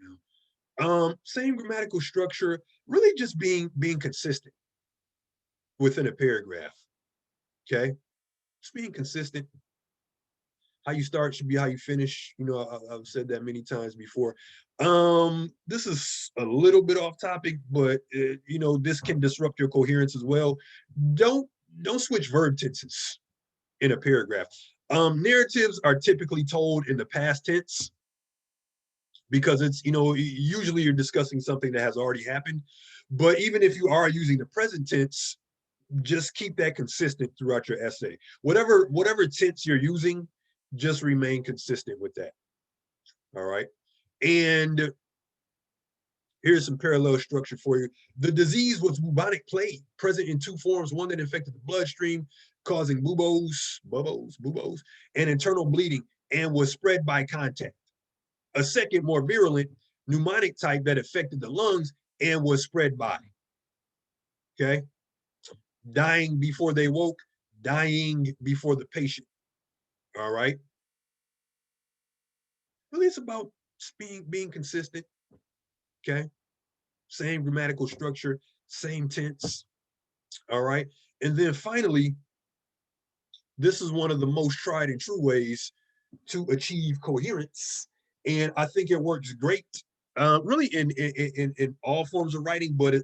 now. Same grammatical structure, really just being consistent within a paragraph. Okay, just being consistent. How you start should be how you finish. You know, I've said that many times before. This is a little bit off topic, but you know, this can disrupt your coherence as well. Don't don't switch verb tenses in a paragraph. Narratives are typically told in the past tense because it's, you know, usually you're discussing something that has already happened. But even if you are using the present tense, just keep that consistent throughout your essay. Whatever tense you're using, just remain consistent with that. All right. And here's some parallel structure for you. The disease was bubonic plague, present in 2 forms: one that infected the bloodstream, causing buboes, and internal bleeding, and was spread by contact. A second, more virulent, pneumonic type that affected the lungs and was spread by. Okay. Dying before they woke, dying before the patient. All right. Really, it's about being consistent. Okay. Same grammatical structure, same tense. All right. And then finally, this is one of the most tried and true ways to achieve coherence. And I think it works great, really in all forms of writing, but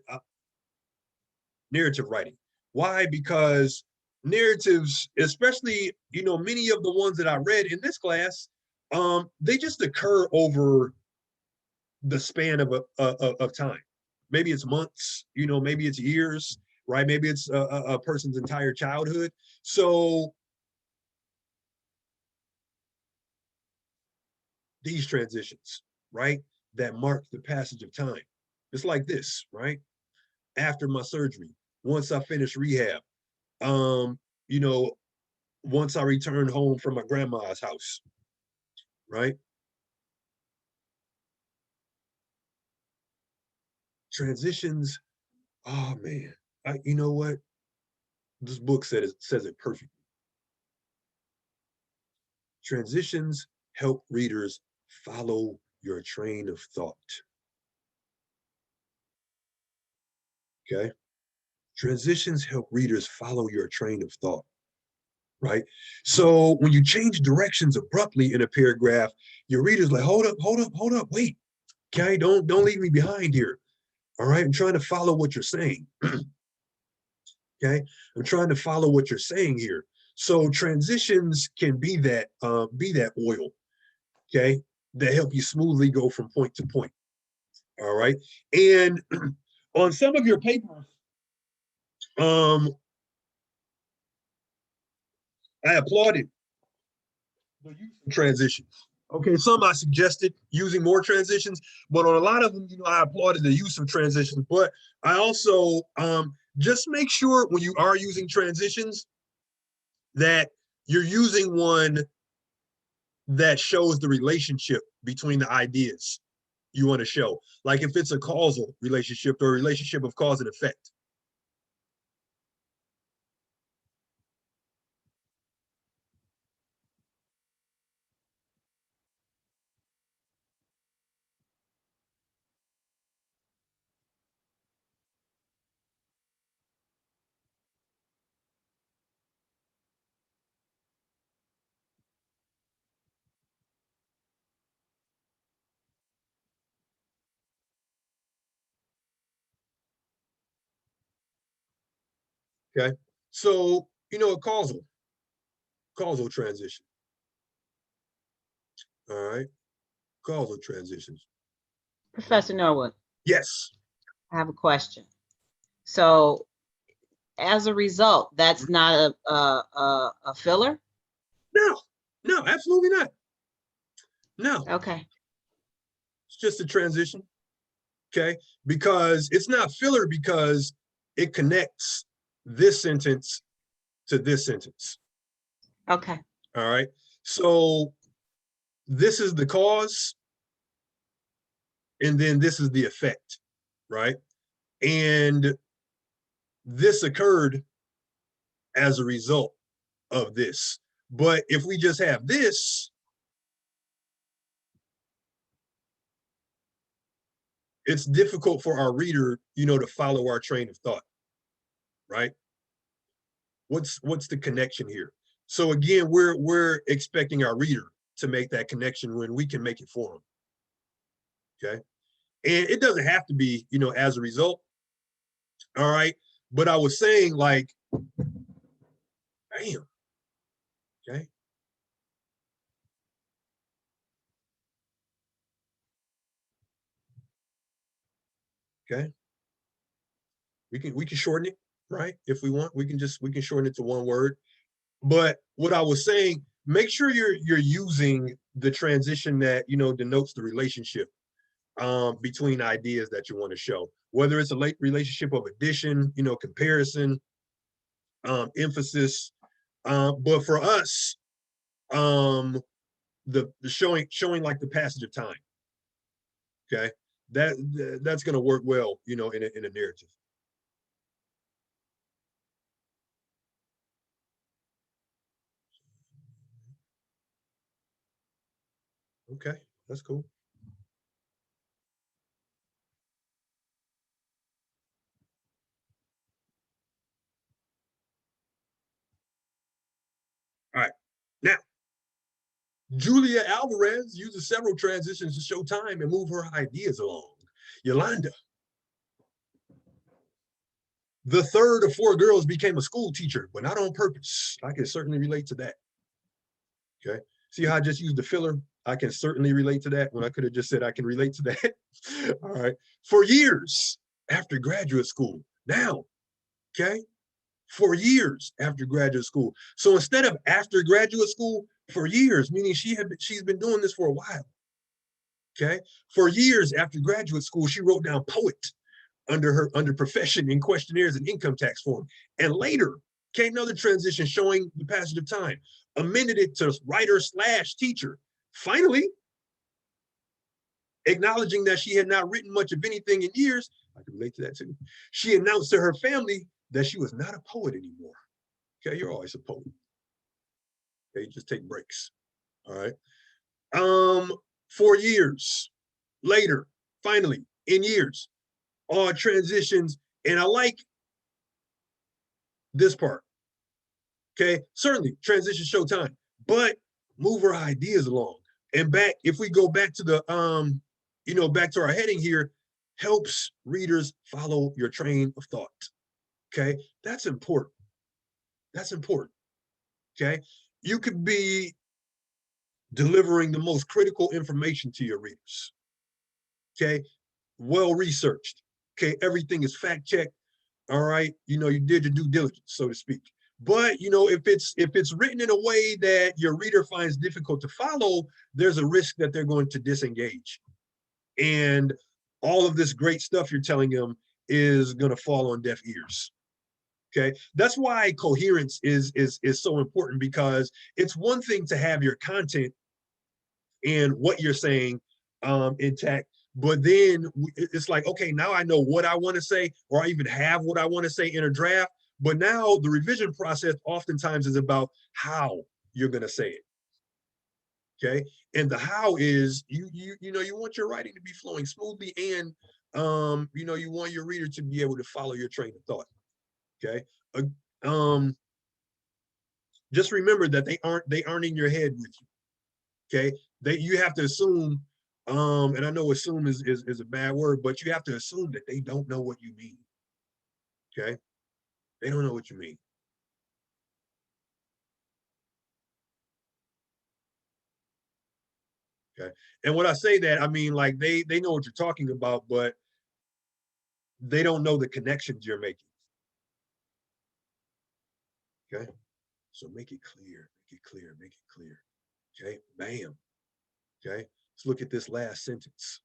narrative writing. Why? Because narratives, especially, you know, many of the ones that I read in this class, they just occur over the span of time. Maybe it's months, you know, maybe it's years, right? Maybe it's a person's entire childhood. So these transitions, right, that mark the passage of time. It's like this, right? After my surgery, once I finished rehab, um, you know, once I returned home from my grandma's house, right? Transitions. Oh man, you know what? This book says it perfectly. Transitions help readers follow your train of thought. Okay. Transitions help readers follow your train of thought, right? So when you change directions abruptly in a paragraph, your reader's like, hold up, wait. Okay, don't leave me behind here. All right. I'm trying to follow what you're saying. Okay. I'm trying to follow what you're saying here. So transitions can be that oil, okay, that help you smoothly go from point to point. All right. And on some of your papers, um, I applauded the use of transitions. Okay, some I suggested using more transitions, but on a lot of them, you know, I applauded the use of transitions. But I also just make sure when you are using transitions that you're using one that shows the relationship between the ideas you want to show. Like if it's a causal relationship or a relationship of cause and effect. Okay. So, a causal transition. All right. Causal transitions. Professor Norwood, Yes. I have a question. So as a result, that's not a filler? No, no, absolutely not. No, Okay. it's just a transition. Okay. Because it's not filler because it connects this sentence to this sentence. Okay. All right. So this is the cause, and then this is the effect, right? And this occurred as a result of this. But if we just have this, it's difficult for our reader, to follow our train of thought, right? What's the connection here? So again, we're expecting our reader to make that connection when we can make it for them. Okay. And it doesn't have to be, as a result. All right. But I was saying, like, bam. Okay. Okay. We can shorten it, right? If we want, we can shorten it to one word. But what I was saying, make sure you're using the transition that denotes the relationship between ideas that you want to show, whether it's a late relationship of addition, comparison, emphasis. But for us, the showing like the passage of time. Okay, that's going to work well, in a narrative. Okay, that's cool. All right, now Julia Alvarez uses several transitions to show time and move her ideas along. Yolanda, the third of four girls, became a school teacher, but not on purpose. I can certainly relate to that. Okay. See how I just used the filler? I can certainly relate to that when I could have just said I can relate to that. All right. For years after graduate school. Now, okay, for years after graduate school. So instead of after graduate school, for years, meaning she's been doing this for a while. Okay. For years after graduate school, she wrote down poet under profession in questionnaires and income tax form. And later came another transition showing the passage of time, amended it to writer slash teacher. Finally, acknowledging that she had not written much of anything in years, I can relate to that too. She announced to her family that she was not a poet anymore. Okay, you're always a poet. Okay, just take breaks. All right. 4 years later, finally, in years, all transitions. And I like this part. Okay, certainly transition show time, but move our ideas along. And back, if we go back to the back to our heading here, helps readers follow your train of thought. Okay, that's important. That's important. Okay, you could be delivering the most critical information to your readers. Okay, well researched. Okay, everything is fact checked. All right, you did your due diligence, so to speak. But if it's written in a way that your reader finds difficult to follow, there's a risk that they're going to disengage, and all of this great stuff you're telling them is going to fall on deaf ears. Okay, that's why coherence is so important, because it's one thing to have your content and what you're saying intact, but then it's like, okay, now I know what I want to say, or I even have what I want to say in a draft. But now the revision process oftentimes is about how you're going to say it. Okay, and the how is you want your writing to be flowing smoothly, and you want your reader to be able to follow your train of thought. Okay, um, just remember that they aren't in your head with you. Okay, you have to assume, and I know assume is a bad word, but you have to assume that they don't know what you mean. Okay, They don't know what you mean. Okay. And when I say that, I mean like they know what you're talking about, but they don't know the connections you're making. Okay. So make it clear, make it clear, make it clear. Okay. Bam. Okay. Let's look at this last sentence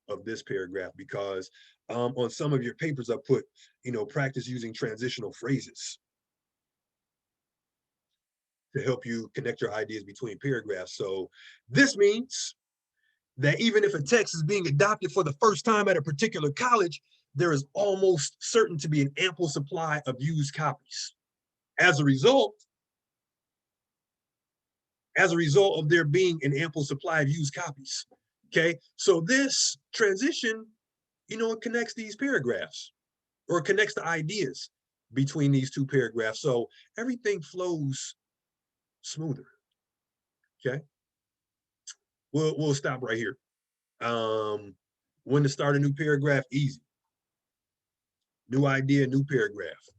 of this paragraph because on some of your papers I put, practice using transitional phrases to help you connect your ideas between paragraphs. So this means that even if a text is being adopted for the first time at a particular college, there is almost certain to be an ample supply of used copies. As a result, of there being an ample supply of used copies. Okay, so this transition, it connects these paragraphs or it connects the ideas between these two paragraphs. So everything flows smoother. Okay, we'll stop right here. When to start a new paragraph, easy. New idea, new paragraph.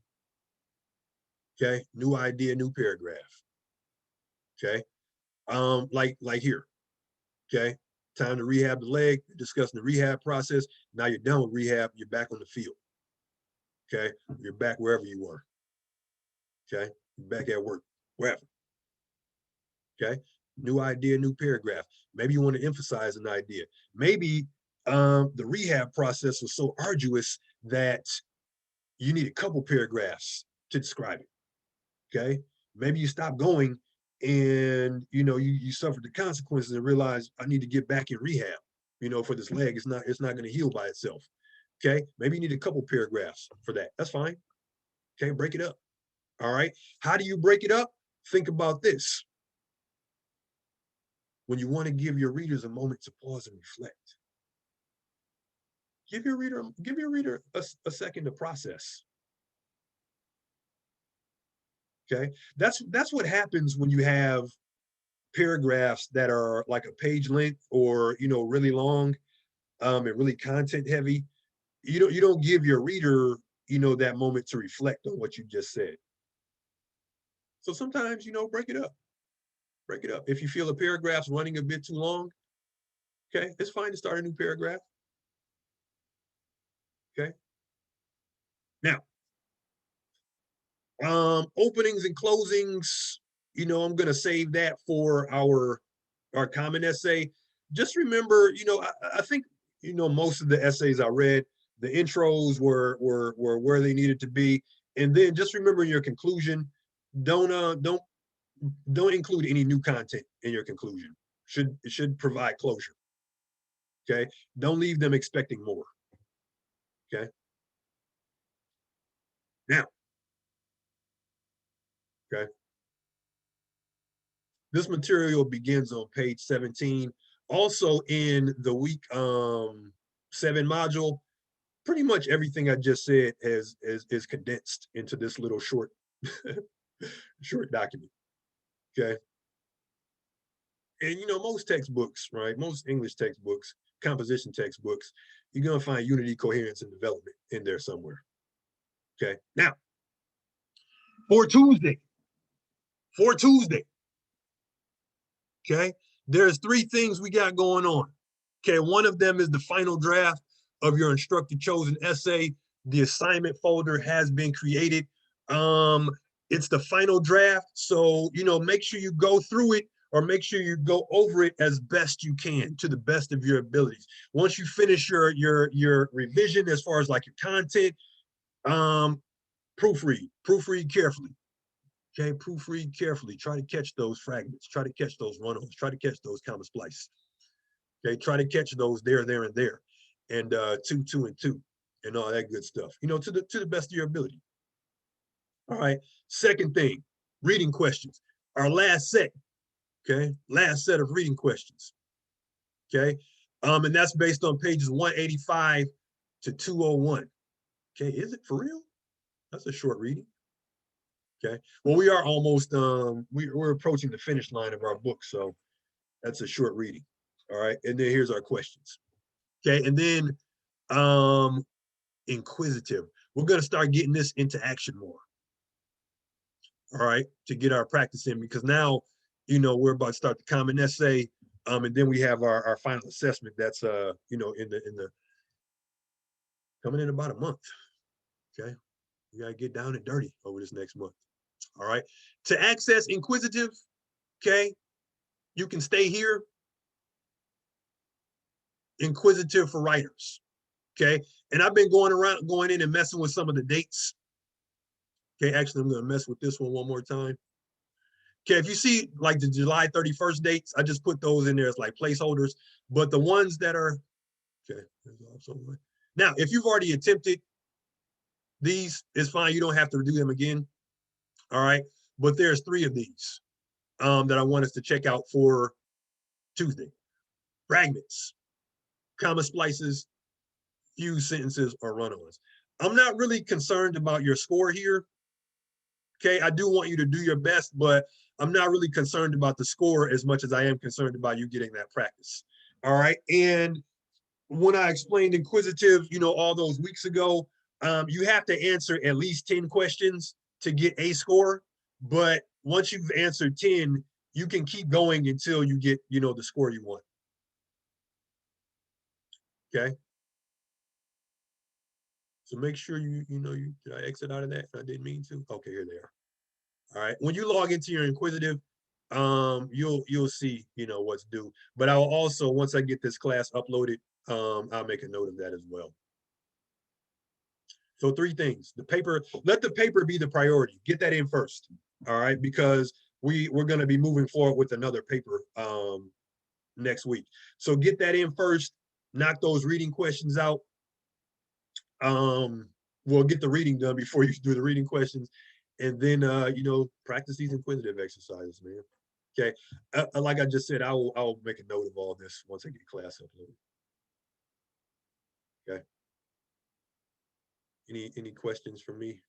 Okay, new idea, new paragraph. Okay, like here. Okay, time to rehab the leg. Discussing the rehab process. Now you're done with rehab. You're back on the field. Okay, you're back wherever you were. Okay, you're back at work, wherever. Okay, new idea, new paragraph. Maybe you want to emphasize an idea. Maybe the rehab process was so arduous that you need a couple paragraphs to describe it. Okay, maybe you stop going and you suffered the consequences and realize I need to get back in rehab. For this leg, it's not going to heal by itself. Okay, maybe you need a couple paragraphs for that. That's fine. Okay, break it up. All right. How do you break it up? Think about this. When you want to give your readers a moment to pause and reflect, give your reader a second to process. Okay, that's what happens when you have paragraphs that are like a page length or really long and really content heavy. You don't give your reader that moment to reflect on what you just said. So sometimes break it up. Break it up. If you feel a paragraph's running a bit too long, okay, it's fine to start a new paragraph. Okay. Now, openings and closings, I'm gonna save that for our common essay. Just remember, I think most of the essays I read, the intros were where they needed to be, and then just remember in your conclusion, don't include any new content in your conclusion. It should provide closure. Okay, don't leave them expecting more. Okay, now, okay, this material begins on page 17. Also in the week 7 module, pretty much everything I just said is condensed into this little short short document. Okay. And most textbooks, right? Most English textbooks, composition textbooks, you're gonna find unity, coherence, and development in there somewhere. Okay. Now, for Tuesday, for Tuesday, okay, there's 3 things we got going on. Okay, one of them is the final draft of your instructor chosen essay. The assignment folder has been created. It's the final draft, so make sure you go through it or make sure you go over it as best you can to the best of your abilities. Once you finish your revision as far as like your content, proofread carefully. Okay, proofread carefully. Try to catch those fragments. Try to catch those run-ons. Try to catch those comma splices. Okay, try to catch those there, and there, and 2, 2, and 2, and all that good stuff. To the best of your ability. All right. Second thing, reading questions. Our last set. Okay, last set of reading questions. Okay, and that's based on pages 185 to 201. Okay, is it for real? That's a short reading. Okay, well, we are almost we're approaching the finish line of our book, so that's a short reading. All right, and then here's our questions. Okay, and then inquisitive. We're gonna start getting this into action more. all right, to get our practice in, because now, you know, we're about to start the common essay, and then we have our final assessment that's, you know, in the coming in about a month. Okay, we gotta get down and dirty over this next month. All right, to access Inquisitive, okay, you can stay here. Inquisitive for writers, okay, and I've been going in and messing with some of the dates. Okay, actually, I'm gonna mess with this one more time. Okay, if you see like the July 31st dates, I just put those in there as like placeholders. But the ones that are, okay, now, if you've already attempted these, it's fine. You don't have to do them again. All right. But there's 3 of these that I want us to check out for Tuesday. Fragments, comma splices, fused sentences, or run-ons. I'm not really concerned about your score here. Okay, I do want you to do your best, but I'm not really concerned about the score as much as I am concerned about you getting that practice. All right. And when I explained Inquisitive, you know, all those weeks ago, you have to answer at least 10 questions to get a score. But once you've answered 10, you can keep going until you get, you know, the score you want. Okay. So make sure did I exit out of that? I didn't mean to. Okay, here they are. All right. When you log into your Inquisitive, you'll see, you know, what's due. But I'll also, once I get this class uploaded, I'll make a note of that as well. So 3 things: the paper, let the paper be the priority. Get that in first. All right, because we're going to be moving forward with another paper next week. So get that in first. Knock those reading questions out. Well, get the reading done before you do the reading questions, and then you know, practice these inquisitive exercises, man. Okay, like I just said, I'll make a note of all this once I get class uploaded. Okay. Any questions from me?